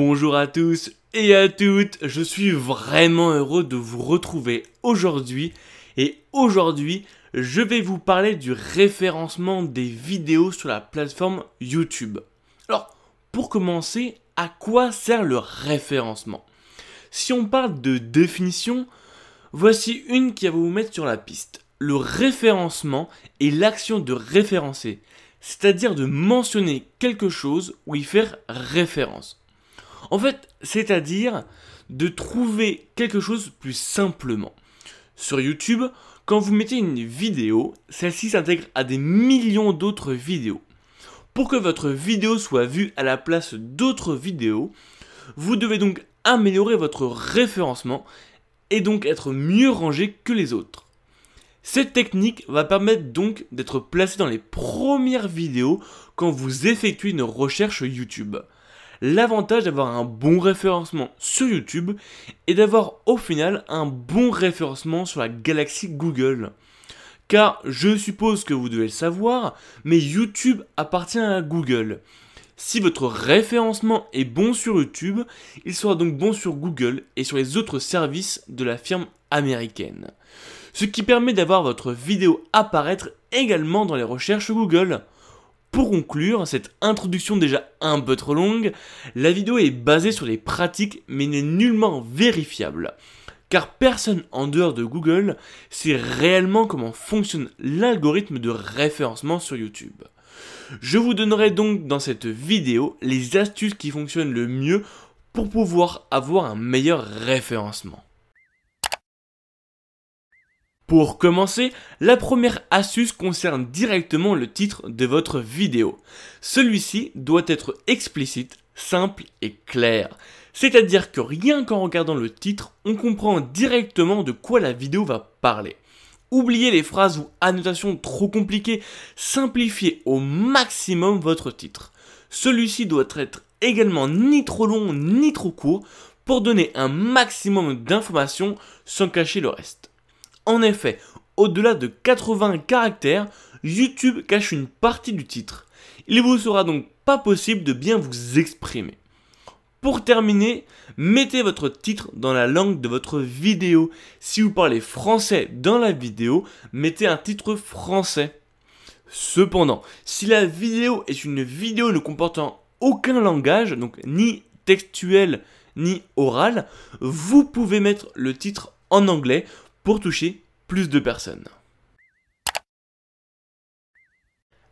Bonjour à tous et à toutes, je suis vraiment heureux de vous retrouver aujourd'hui et aujourd'hui je vais vous parler du référencement des vidéos sur la plateforme YouTube. Alors pour commencer, à quoi sert le référencement? Si on parle de définition, voici une qui va vous mettre sur la piste. Le référencement est l'action de référencer, c'est-à-dire de mentionner quelque chose ou y faire référence. En fait, c'est-à-dire de trouver quelque chose plus simplement. Sur YouTube, quand vous mettez une vidéo, celle-ci s'intègre à des millions d'autres vidéos. Pour que votre vidéo soit vue à la place d'autres vidéos, vous devez donc améliorer votre référencement et donc être mieux rangé que les autres. Cette technique va permettre donc d'être placé dans les premières vidéos quand vous effectuez une recherche YouTube. L'avantage d'avoir un bon référencement sur YouTube est d'avoir au final un bon référencement sur la galaxie Google. Car je suppose que vous devez le savoir, mais YouTube appartient à Google. Si votre référencement est bon sur YouTube, il sera donc bon sur Google et sur les autres services de la firme américaine. Ce qui permet d'avoir votre vidéo apparaître également dans les recherches Google. Pour conclure, cette introduction déjà un peu trop longue, la vidéo est basée sur les pratiques mais n'est nullement vérifiable. Car personne en dehors de Google sait réellement comment fonctionne l'algorithme de référencement sur YouTube. Je vous donnerai donc dans cette vidéo les astuces qui fonctionnent le mieux pour pouvoir avoir un meilleur référencement. Pour commencer, la première astuce concerne directement le titre de votre vidéo. Celui-ci doit être explicite, simple et clair. C'est-à-dire que rien qu'en regardant le titre, on comprend directement de quoi la vidéo va parler. Oubliez les phrases ou annotations trop compliquées, simplifiez au maximum votre titre. Celui-ci doit être également ni trop long ni trop court pour donner un maximum d'informations sans cacher le reste. En effet, au-delà de 80 caractères, YouTube cache une partie du titre. Il vous sera donc pas possible de bien vous exprimer. Pour terminer, mettez votre titre dans la langue de votre vidéo. Si vous parlez français dans la vidéo, mettez un titre français. Cependant, si la vidéo est une vidéo ne comportant aucun langage, donc ni textuel ni oral, vous pouvez mettre le titre en anglais pour toucher plus de personnes.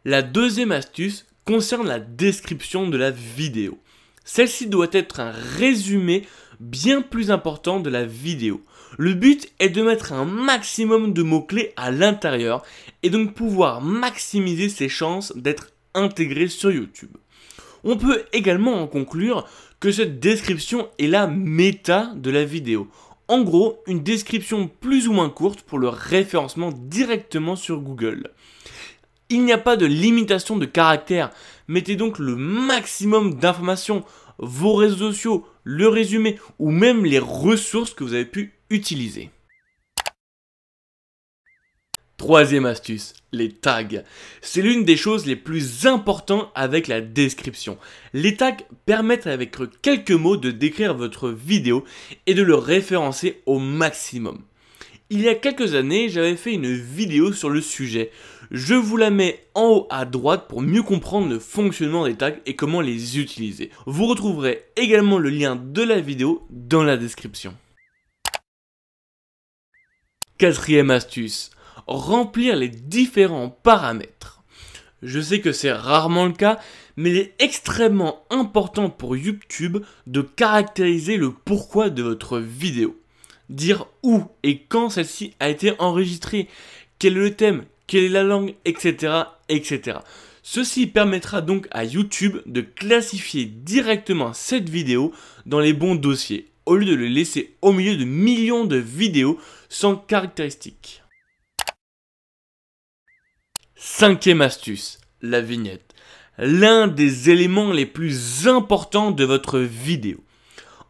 La deuxième astuce concerne la description de la vidéo. Celle-ci doit être un résumé bien plus important de la vidéo. Le but est de mettre un maximum de mots-clés à l'intérieur et donc pouvoir maximiser ses chances d'être intégré sur YouTube. On peut également en conclure que cette description est la méta de la vidéo. En gros, une description plus ou moins courte pour le référencement directement sur Google. Il n'y a pas de limitation de caractères, mettez donc le maximum d'informations, vos réseaux sociaux, le résumé ou même les ressources que vous avez pu utiliser. Troisième astuce, les tags. C'est l'une des choses les plus importantes avec la description. Les tags permettent avec quelques mots de décrire votre vidéo et de le référencer au maximum. Il y a quelques années, j'avais fait une vidéo sur le sujet. Je vous la mets en haut à droite pour mieux comprendre le fonctionnement des tags et comment les utiliser. Vous retrouverez également le lien de la vidéo dans la description. Quatrième astuce. Remplir les différents paramètres. Je sais que c'est rarement le cas, mais il est extrêmement important pour YouTube de caractériser le pourquoi de votre vidéo. Dire où et quand celle-ci a été enregistrée, quel est le thème, quelle est la langue, etc., etc. Ceci permettra donc à YouTube de classifier directement cette vidéo dans les bons dossiers, au lieu de le laisser au milieu de millions de vidéos sans caractéristiques. Cinquième astuce, la vignette. L'un des éléments les plus importants de votre vidéo.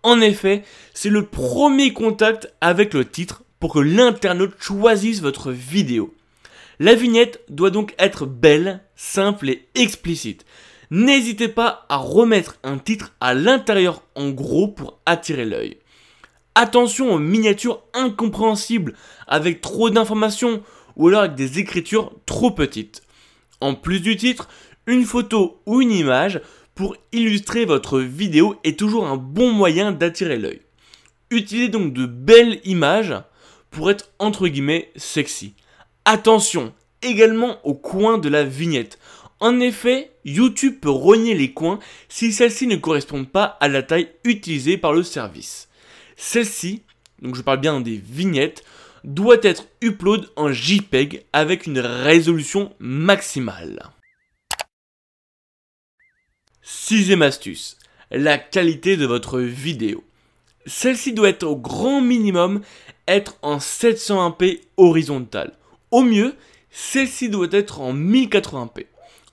En effet, c'est le premier contact avec le titre pour que l'internaute choisisse votre vidéo. La vignette doit donc être belle, simple et explicite. N'hésitez pas à remettre un titre à l'intérieur en gros pour attirer l'œil. Attention aux miniatures incompréhensibles avec trop d'informations ou alors avec des écritures trop petites. En plus du titre, une photo ou une image pour illustrer votre vidéo est toujours un bon moyen d'attirer l'œil. Utilisez donc de belles images pour être entre guillemets sexy. Attention également aux coins de la vignette. En effet, YouTube peut rogner les coins si celles-ci ne correspondent pas à la taille utilisée par le service. Celle-ci, donc je parle bien des vignettes, doit être upload en JPEG avec une résolution maximale. Sixième astuce, la qualité de votre vidéo. Celle-ci doit être au grand minimum être en 720p horizontal. Au mieux, celle-ci doit être en 1080p.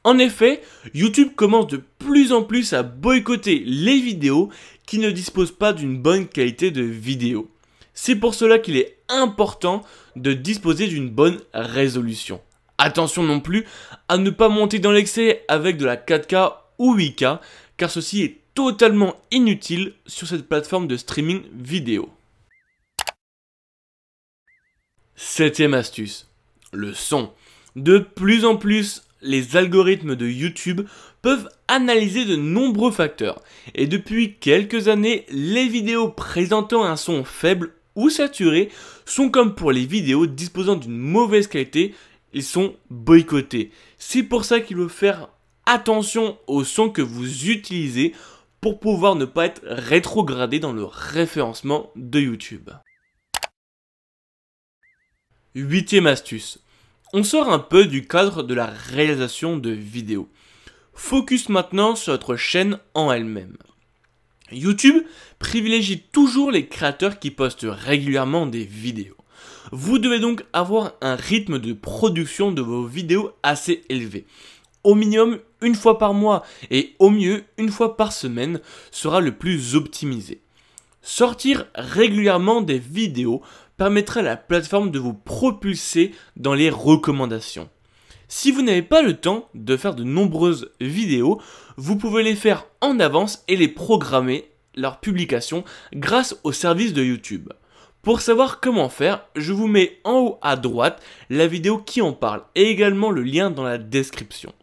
En effet, YouTube commence de plus en plus à boycotter les vidéos qui ne disposent pas d'une bonne qualité de vidéo. C'est pour cela qu'il est important de disposer d'une bonne résolution. Attention non plus à ne pas monter dans l'excès avec de la 4K ou 8K, car ceci est totalement inutile sur cette plateforme de streaming vidéo. Septième astuce, le son. De plus en plus, les algorithmes de YouTube peuvent analyser de nombreux facteurs. Et depuis quelques années, les vidéos présentant un son faible ou saturé sont comme pour les vidéos disposant d'une mauvaise qualité, ils sont boycottés. C'est pour ça qu'il faut faire attention au son que vous utilisez pour pouvoir ne pas être rétrogradé dans le référencement de YouTube. Huitième astuce. On sort un peu du cadre de la réalisation de vidéos. Focus maintenant sur votre chaîne en elle-même. YouTube privilégie toujours les créateurs qui postent régulièrement des vidéos. Vous devez donc avoir un rythme de production de vos vidéos assez élevé. Au minimum une fois par mois et au mieux une fois par semaine sera le plus optimisé. Sortir régulièrement des vidéos permettra à la plateforme de vous propulser dans les recommandations. Si vous n'avez pas le temps de faire de nombreuses vidéos, vous pouvez les faire en avance et les programmer leur publication grâce au service de YouTube. Pour savoir comment faire, je vous mets en haut à droite la vidéo qui en parle et également le lien dans la description.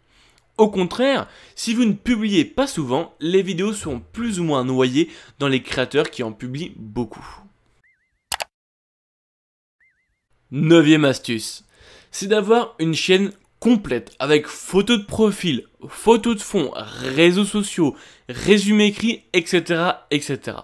Au contraire, si vous ne publiez pas souvent, les vidéos seront plus ou moins noyées dans les créateurs qui en publient beaucoup. Neuvième astuce, c'est d'avoir une chaîne complète avec photo de profil, photo de fond, réseaux sociaux, résumé écrit, etc., etc.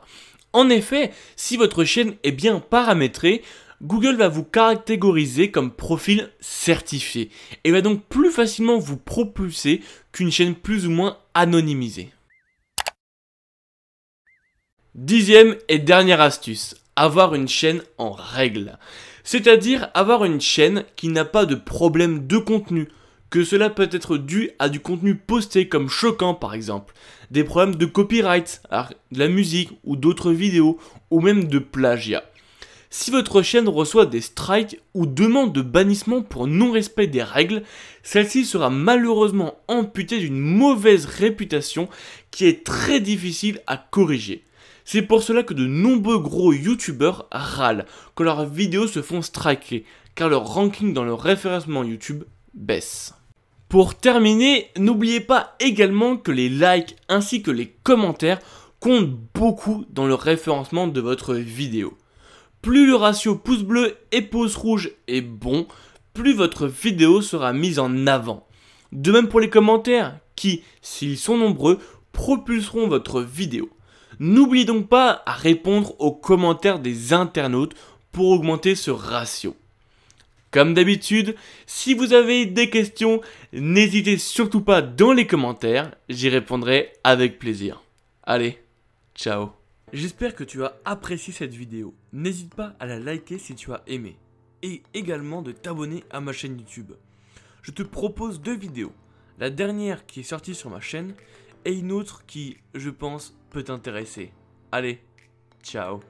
En effet, si votre chaîne est bien paramétrée, Google va vous catégoriser comme profil certifié et va donc plus facilement vous propulser qu'une chaîne plus ou moins anonymisée. Dixième et dernière astuce, avoir une chaîne en règle. C'est-à-dire avoir une chaîne qui n'a pas de problème de contenu, que cela peut être dû à du contenu posté comme choquant par exemple, des problèmes de copyright, de la musique ou d'autres vidéos, ou même de plagiat. Si votre chaîne reçoit des strikes ou demandes de bannissement pour non-respect des règles, celle-ci sera malheureusement amputée d'une mauvaise réputation qui est très difficile à corriger. C'est pour cela que de nombreux gros youtubeurs râlent quand leurs vidéos se font striker, car leur ranking dans le référencement YouTube baisse. Pour terminer, n'oubliez pas également que les likes ainsi que les commentaires comptent beaucoup dans le référencement de votre vidéo. Plus le ratio pouce bleu et pouce rouge est bon, plus votre vidéo sera mise en avant. De même pour les commentaires qui, s'ils sont nombreux, propulseront votre vidéo. N'oubliez donc pas à répondre aux commentaires des internautes pour augmenter ce ratio. Comme d'habitude, si vous avez des questions, n'hésitez surtout pas dans les commentaires, j'y répondrai avec plaisir. Allez, ciao. J'espère que tu as apprécié cette vidéo. N'hésite pas à la liker si tu as aimé. Et également de t'abonner à ma chaîne YouTube. Je te propose 2 vidéos. La dernière qui est sortie sur ma chaîne et une autre qui, je pense, peut t'intéresser. Allez, ciao.